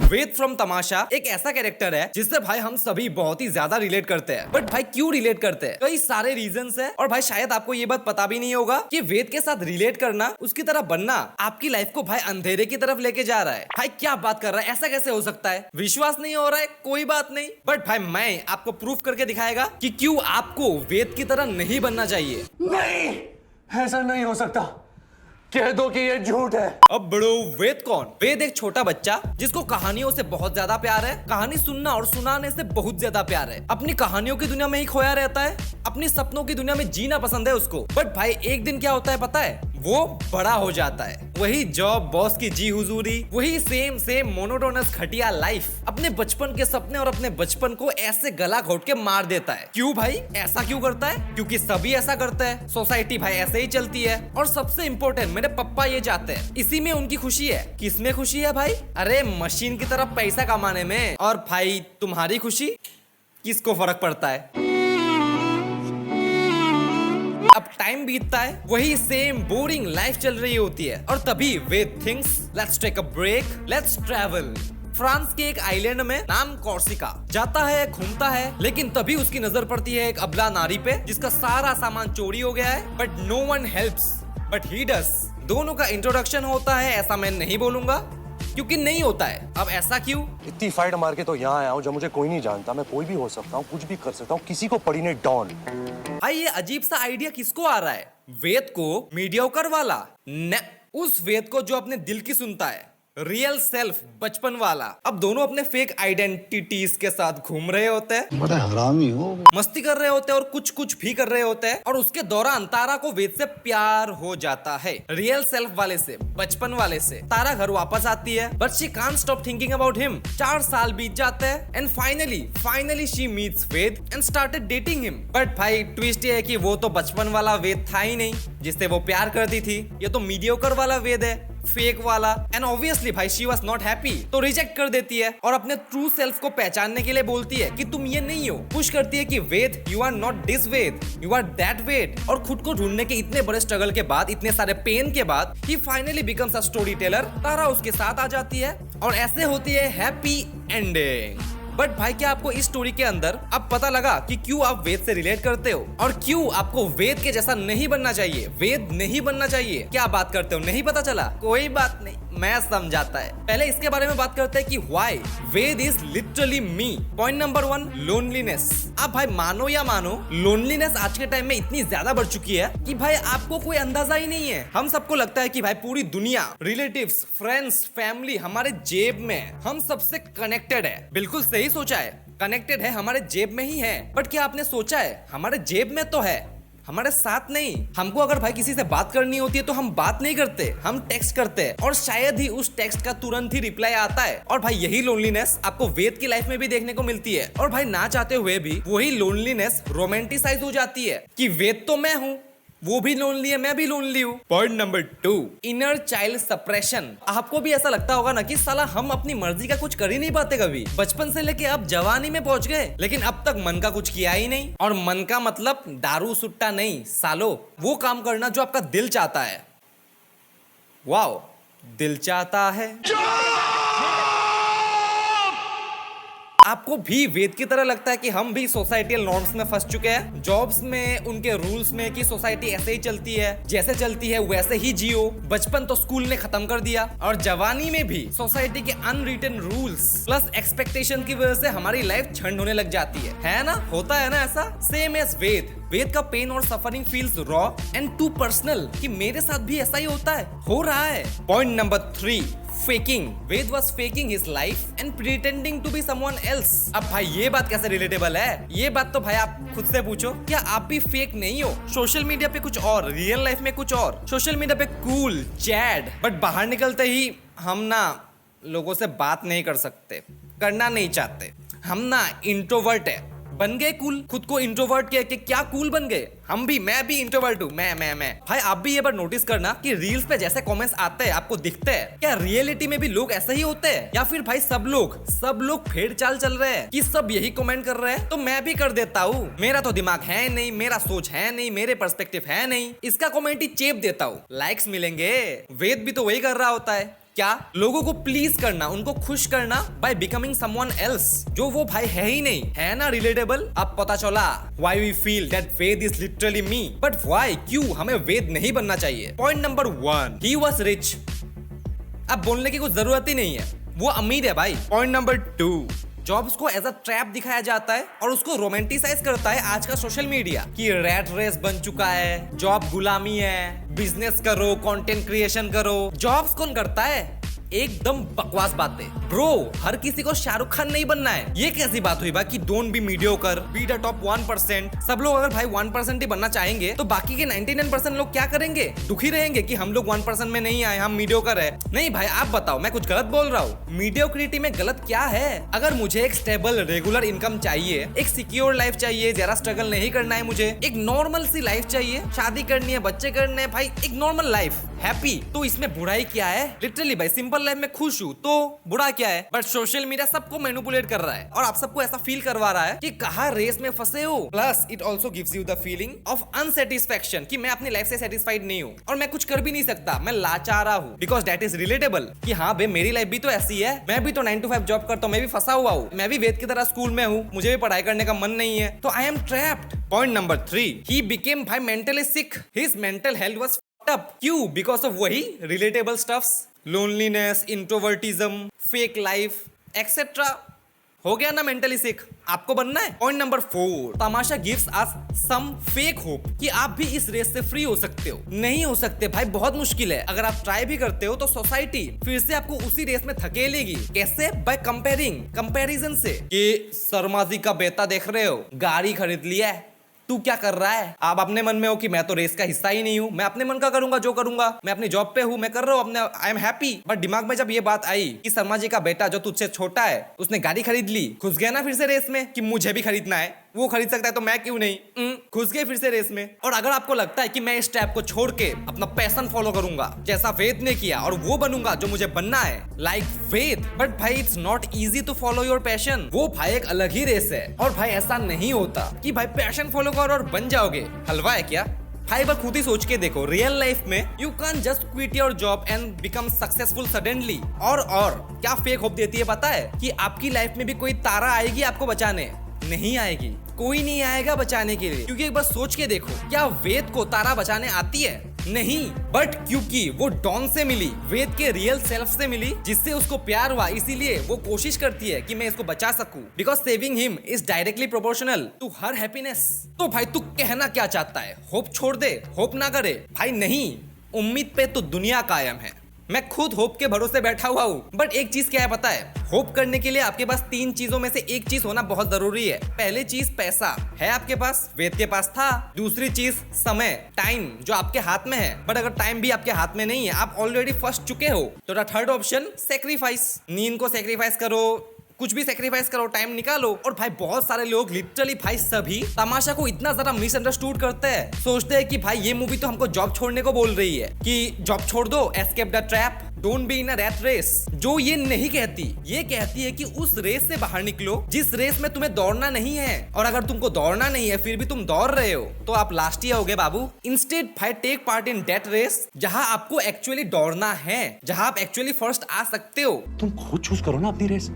वेद from तमाशा एक ऐसा character है जिससे भाई हम सभी बहुत ही ज्यादा रिलेट करते हैं। बट भाई क्यों रिलेट करते हैं? कई सारे रीजंस है और भाई शायद आपको ये बात पता भी नहीं होगा कि वेद के साथ रिलेट करना, उसकी तरह बनना आपकी लाइफ को भाई अंधेरे की तरफ लेके जा रहा है। भाई क्या बात कर रहा है, ऐसा कैसे हो सकता है? विश्वास नहीं हो रहा है, कोई बात नहीं, बट भाई मैं आपको प्रूफ करके दिखाएगा कि क्यों आपको वेद की तरह नहीं बनना चाहिए। नहीं, ऐसा नहीं हो सकता। कह दो कि ये झूठ है। अब बड़ो, वेद कौन? वेद एक छोटा बच्चा जिसको कहानियों से बहुत ज्यादा प्यार है। कहानी सुनना और सुनाने से बहुत ज्यादा प्यार है। अपनी कहानियों की दुनिया में ही खोया रहता है, अपनी सपनों की दुनिया में जीना पसंद है उसको। बट भाई एक दिन क्या होता है पता है? वो बड़ा हो जाता है। वही जॉब, बॉस की जी हुजूरी, वही सेम सेम मोनोटोनस घटिया लाइफ, अपने बचपन के सपने और अपने बचपन को ऐसे गला घोट के मार देता है। क्यों भाई? ऐसा क्यों करता है? क्योंकि सभी ऐसा करते हैं, सोसाइटी भाई ऐसे ही चलती है। और सबसे इम्पोर्टेंट, मेरे पप्पा ये चाहते हैं, इसी में उनकी खुशी है। किसमें खुशी है भाई? अरे मशीन की तरफ पैसा कमाने में। और भाई तुम्हारी खुशी, किसको फर्क पड़ता है? अब टाइम बीतता है, वही सेम बोरिंग लाइफ चल रही होती है और तभी Ved thinks, let's take a break, let's travel. France के एक आइलैंड में नाम कॉर्सिका। जाता है, घूमता है, लेकिन तभी उसकी नजर पड़ती है एक अबला नारी पे जिसका सारा सामान चोरी हो गया है। But no one helps, but he does. दोनों का इंट्रोडक्शन होता है, ऐसा मैं नहीं बोलूंगा क्योंकि नहीं होता है। अब ऐसा क्यों? इतनी फाइट मार के तो यहाँ आया हूँ जब मुझे कोई नहीं जानता। मैं कोई भी हो सकता हूँ, कुछ भी कर सकता हूँ, किसी को पड़ी ने डॉन। भाई ये अजीब सा आइडिया किसको आ रहा है? वेद को? मीडियोकर वाला? न, उस वेद को जो अपने दिल की सुनता है, रियल सेल्फ, बचपन वाला। अब दोनों अपने फेक आइडेंटिटीज के साथ घूम रहे होते हैं, बड़ा हरामी हो, मस्ती कर रहे होते हैं और कुछ भी कर रहे होते हैं। और उसके दौरान तारा को वेद से प्यार हो जाता है, रियल सेल्फ वाले से, बचपन वाले से। तारा घर वापस आती है, but she can't stop thinking about him. 4 साल बीत जाते हैं and finally she meets Ved and started dating him. But भाई ट्विस्ट ये है कि वो तो बचपन वाला वेद था ही नहीं जिससे वो प्यार करती थी। ये तो मीडियोकर वाला वेद है, फेक वाला। एंड ऑब्वियसली भाई शी वाज नॉट हैप्पी, तो रिजेक्ट कर देती है और अपने ट्रू सेल्फ को पहचानने के लिए बोलती है कि तुम ये नहीं हो। पुश करती है कि Ved, you are not this Ved, you are that Ved. और खुद को ढूंढने के इतने बड़े स्ट्रगल के बाद, इतने सारे पेन के बाद, ही finally becomes a story teller. Tara उसके साथ आ जाती है और ऐसे होती है हैप्पी एंडिंग। बट भाई क्या आपको इस स्टोरी के अंदर अब पता लगा कि क्यों आप वेद से रिलेट करते हो और क्यों आपको वेद के जैसा नहीं बनना चाहिए? वेद नहीं बनना चाहिए। क्या बात करते हो? नहीं पता चला? कोई बात नहीं, मैं समझाता है। पहले इसके बारे में बात करते हैं कि why Ved is literally me. Point number 1, loneliness. आप भाई मानो या मानो, लोनलीनेस आज के टाइम में इतनी ज्यादा बढ़ चुकी है कि भाई आपको कोई अंदाजा ही नहीं है। हम सबको लगता है कि भाई पूरी दुनिया, रिलेटिव्स, फ्रेंड्स, फैमिली हमारे जेब में है, हम सबसे कनेक्टेड है। बिल्कुल सही सोचा है, कनेक्टेड है, हमारे जेब में ही है। बट क्या आपने सोचा है, हमारे जेब में तो है, हमारे साथ नहीं। हमको अगर भाई किसी से बात करनी होती है तो हम बात नहीं करते, हम टेक्स्ट करते हैं और शायद ही उस टेक्स्ट का तुरंत ही रिप्लाई आता है। और भाई यही लोनलीनेस आपको वेद की लाइफ में भी देखने को मिलती है। और भाई ना चाहते हुए भी वही लोनलीनेस रोमांटिसाइज हो जाती है कि वेद तो मैं हूँ, वो भी लोनली है, मैं भी लोनली हूँ। Point number 2, inner child suppression. आपको भी ऐसा लगता होगा ना कि साला हम अपनी मर्जी का कुछ कर ही नहीं पाते कभी। बचपन से लेके अब जवानी में पहुंच गए, लेकिन अब तक मन का कुछ किया ही नहीं। और मन का मतलब दारू सुट्टा नहीं सालो, वो काम करना जो आपका दिल चाहता है। वाओ, दिल चाहता है। आपको भी वेद की तरह लगता है कि हम भी सोसाइटल नॉर्म्स में फंस चुके हैं, जॉब्स में, उनके रूल्स में कि सोसाइटी ऐसे ही चलती है, जैसे चलती है वैसे ही जियो। बचपन तो स्कूल ने खत्म कर दिया और जवानी में भी सोसाइटी के अनरिटन रूल्स प्लस एक्सपेक्टेशन की वजह से हमारी लाइफ छंड होने लग जाती है ना? होता है ना ऐसा? सेम एज वेद का पेन और suffering feels raw and too personal कि मेरे साथ भी ऐसा ही होता है, हो रहा है। Point number 3, faking. Ved was faking his life and pretending to be someone else। अब भाई ये बात कैसे रिलेटेबल है? ये बात तो भाई आप खुद से पूछो, क्या आप भी फेक नहीं हो? सोशल मीडिया पे कुछ और, रियल लाइफ में कुछ और। सोशल मीडिया पे कूल, चैट, बट बाहर निकलते ही हम ना लोगों से बात नहीं कर सकते, करना नहीं चाहते। हम ना इंट्रोवर्ट है, बन गए कूल। खुद को इंट्रोवर्ट कह के क्या कूल बन गए? हम भी, मैं भी इंट्रोवर्ट हूँ, मैं भाई आप भी ये बार नोटिस करना कि रील्स पे जैसे कमेंट्स आते हैं आपको दिखते हैं, क्या रियलिटी में भी लोग ऐसे ही होते हैं? या फिर भाई सब लोग फेड़ चाल चल रहे हैं कि सब यही कमेंट कर रहे हैं तो मैं भी कर देता हूँ। मेरा तो दिमाग है नहीं, मेरा सोच है नहीं, मेरे पर्सपेक्टिव है नहीं, इसका कमेंट ही चेप देता हूँ, लाइक्स मिलेंगे। वेद भी तो वही कर रहा होता है, क्या? लोगों को प्लीज करना, उनको खुश करना बाय बिकमिंग समवन एल्स, जो वो भाई है ही नहीं, है ना रिलेटेबल? अब पता चला why we feel that Ved is literally me, but why, क्यों हमें वेद नहीं बनना चाहिए? Point number 1, he was rich. अब बोलने की कुछ जरूरत ही नहीं है, वो अमीर है भाई। पॉइंट नंबर 2, जॉब्स को एज अ ट्रैप दिखाया जाता है और उसको रोमांटिसाइज करता है आज का सोशल मीडिया कि रैट रेस बन चुका है, जॉब गुलामी है, बिजनेस करो, कंटेंट क्रिएशन करो। जॉब्स कौन करता है? एकदम बकवास बातें ब्रो। हर किसी को शाहरुख खान नहीं बनना है। ये कैसी बात हुई भाई कि don't be mediocre, be the top 1%। सब लोग अगर भाई 1% ही बनना चाहेंगे तो बाकी के 99% लोग क्या करेंगे? दुखी रहेंगे कि हम लोग 1% में नहीं आए, हम मीडियोकर है। नहीं भाई, आप बताओ मैं कुछ गलत बोल रहा हूँ? मीडियोक्रिटी में गलत क्या है? अगर मुझे एक स्टेबल रेगुलर इनकम चाहिए, एक सिक्योर लाइफ चाहिए, जरा स्ट्रगल नहीं करना है, मुझे एक नॉर्मल सी लाइफ चाहिए, शादी करनी है, बच्चे करने हैं, भाई एक नॉर्मल लाइफ, हैप्पी, तो इसमें बुराई क्या है? लिटरली भाई सिंपल लाइफ में खुश हूँ तो बुरा क्या है? बट सोशल मीडिया सबको मैनिपुलेट कर रहा है और आप सबको ऐसा फील करवा रहा है कि कहाँ रेस में फंसे हो। Plus it also gives you the feeling of unsatisfaction कि मैं अपनी लाइफ से सेटिस्फाइड नहीं हूँ और मैं कुछ कर भी नहीं सकता, मैं लाचार हूँ। बिकॉज दैट इज रिलेटेबल कि हाँ भाई मेरी लाइफ भी तो ऐसी है, मैं भी तो 9 to 5 जॉब करता हूँ, मैं भी फंसा हुआ हूँ, मैं भी वेद की तरह स्कूल में हूँ, मुझे भी पढ़ाई करने का मन नहीं है, तो I am trapped. Point number 3, he became भाई mentally sick, his mental health was up. क्यों? बिकॉज ऑफ वही relatable stuffs, loneliness, introvertism, fake life etcetera. हो गया ना मेंटली सिक? आपको बनना है? Point number 4, Tamasha gives us some fake hope कि आप भी इस रेस से फ्री हो सकते हो। नहीं हो सकते भाई, बहुत मुश्किल है। अगर आप ट्राई भी करते हो तो सोसाइटी फिर से आपको उसी रेस में धकेलेगी। कैसे? बाय कंपैरिजन से कि शर्मा जी का बेटा देख रहे हो, गाड़ी खरीद लिया है, तू क्या कर रहा है? आप अपने मन में हो कि मैं तो रेस का हिस्सा ही नहीं हूँ, मैं अपने मन का करूंगा जो करूंगा, मैं अपनी जॉब पे हूँ, मैं कर रहा हूँ अपने, आई एम हैप्पी। बट दिमाग में जब ये बात आई कि शर्मा जी का बेटा जो तुझसे छोटा है उसने गाड़ी खरीद ली, घुस गया ना फिर से रेस में कि मुझे भी खरीदना है, वो खरीद सकता है तो मैं क्यों नहीं? घुस गए फिर से रेस में। और अगर आपको लगता है कि मैं इस टैप को छोड़ के अपना पैशन फॉलो करूंगा जैसा वेद ने किया और वो बनूंगा जो मुझे बनना है, लाइक वेद, बट भाई it's not easy to follow your passion. वो भाई एक अलग ही रेस है और भाई ऐसा नहीं होता कि भाई पैशन फॉलो करो और बन जाओगे। हलवा है क्या भाई? बस खुद ही सोच के देखो, रियल लाइफ में you can just quit your job and become successful suddenly. और क्या फेक होप देती है पता है? कि आपकी लाइफ में भी कोई तारा आएगी आपको बचाने? नहीं आएगी, कोई नहीं आएगा बचाने के लिए। क्योंकि एक बार सोच के देखो, क्या वेद को तारा बचाने आती है? नहीं, बट क्योंकि वो डॉन से मिली, वेद के रियल सेल्फ से मिली, जिससे उसको प्यार हुआ, इसीलिए वो कोशिश करती है कि मैं इसको बचा सकूं। Because saving him is directly proportional to her happiness. तो भाई तू कहना क्या चाहता है? होप छोड़ दे, होप ना करे? भाई नहीं, उम्मीद पे तो दुनिया कायम है। मैं खुद होप के भरोसे बैठा हुआ हूँ। बट एक चीज क्या है पता है? होप करने के लिए आपके पास 3 चीजों में से एक चीज होना बहुत जरूरी है। पहली चीज पैसा है आपके पास, वेद के पास था। दूसरी चीज समय, टाइम, जो आपके हाथ में है। बट अगर टाइम भी आपके हाथ में नहीं है, आप ऑलरेडी फंस चुके हो। तो द थर्ड ऑप्शन, सेक्रीफाइस। नींद को सेक्रीफाइस करो, कुछ भी सेक्रीफाइस करो, टाइम निकालो। और भाई बहुत सारे लोग, लिटरली भाई सभी, तमाशा को इतना ज्यादा मिसअंडरस्टूड करते हैं। सोचते हैं कि भाई ये मूवी तो हमको जॉब छोड़ने को बोल रही है कि जॉब छोड़ दो, escape the trap, don't be in a rat race. जो ये नहीं कहती, ये कहती है कि उस रेस से बाहर निकलो जिस रेस में तुम्हें दौड़ना नहीं है। और अगर तुमको दौड़ना नहीं है फिर भी तुम दौड़ रहे हो तो आप लास्ट ईयर हो गए बाबू। इंस्टेड भाई take part in that race जहां आपको एक्चुअली दौड़ना है, जहां आप एक्चुअली फर्स्ट आ सकते हो। तुम खुद चूज करो ना अपनी रेस,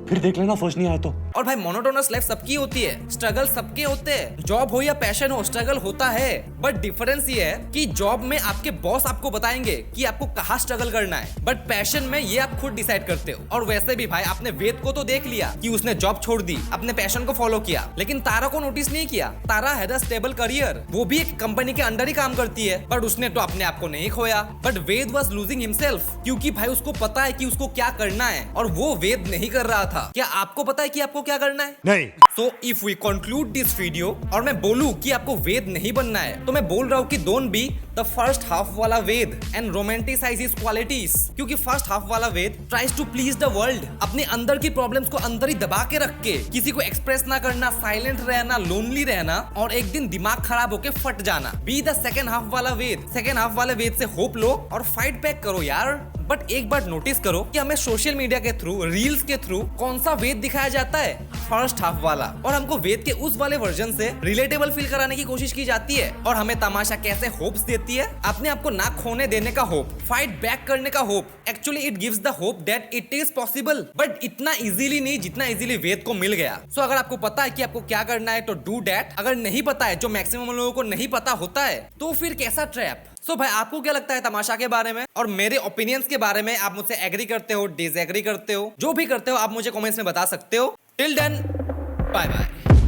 फिर देख लेना फर्स्ट नहीं आए तो। और भाई मोनोटोनस लाइफ सबकी होती है, स्ट्रगल सबके होते हैं। जॉब हो या पैशन हो, स्ट्रगल होता है। बट डिफरेंस ये है कि जॉब में आपके बॉस आपको बताएंगे कि आपको कहाँ स्ट्रगल करना है, बट पैशन में ये आप खुद डिसाइड करते हो। और वैसे भी भाई आपने वेद को तो देख लिया कि उसने जॉब छोड़ दी, अपने पैशन को फॉलो किया, लेकिन तारा को नोटिस नहीं किया। तारा हैड अ स्टेबल करियर, वो भी एक कंपनी के अंडर ही काम करती है, बट उसने तो अपने आप को नहीं खोया। But Ved was losing himself, क्योंकि भाई उसको पता है कि उसको क्या करना है और वो वेद नहीं कर रहा था। क्या आपको पता है कि आपको क्या करना है? नहीं। So if we conclude this video और मैं बोलूं कि आपको वेद नहीं बनना है, तो मैं बोल रहा हूं कि don't be the first half वाला Ved and romanticise his qualities. क्योंकि फर्स्ट हाफ वाला Ved tries to please the world, अपने अंदर की प्रॉब्लम्स को अंदर ही दबा के रख के, किसी को एक्सप्रेस ना करना, साइलेंट रहना, लोनली रहना और एक दिन दिमाग खराब होके फट जाना। बी द सेकंड हाफ वाला वेद। सेकंड हाफ वाले वेद से होप लो और फाइट बैक करो यार। बट एक बार नोटिस करो कि हमें सोशल मीडिया के थ्रू, रील्स के थ्रू कौन सा वेद दिखाया जाता है? फर्स्ट हाफ वाला, और हमको वेद के उस वाले वर्जन से रिलेटेबल फील कराने की कोशिश की जाती है। और हमें तमाशा कैसे होप्स देती है, अपने आप को ना खोने देने का होप, फाइट बैक करने का hope. Actually it gives the hope that it is possible, but इतना इजीली नहीं जितना इजीली वेद को मिल गया। सो अगर आपको पता है कि आपको क्या करना है तो डू दैट। अगर नहीं पता है, जो मैक्सिमम लोगों को नहीं पता होता है, तो फिर कैसा ट्रैप। सो भाई आपको क्या लगता है तमाशा के बारे में और मेरे ओपिनियंस के बारे में? आप मुझसे एग्री करते हो, डिसएग्री करते हो, जो भी करते हो आप मुझे कमेंट्स में बता सकते हो। Till then bye bye.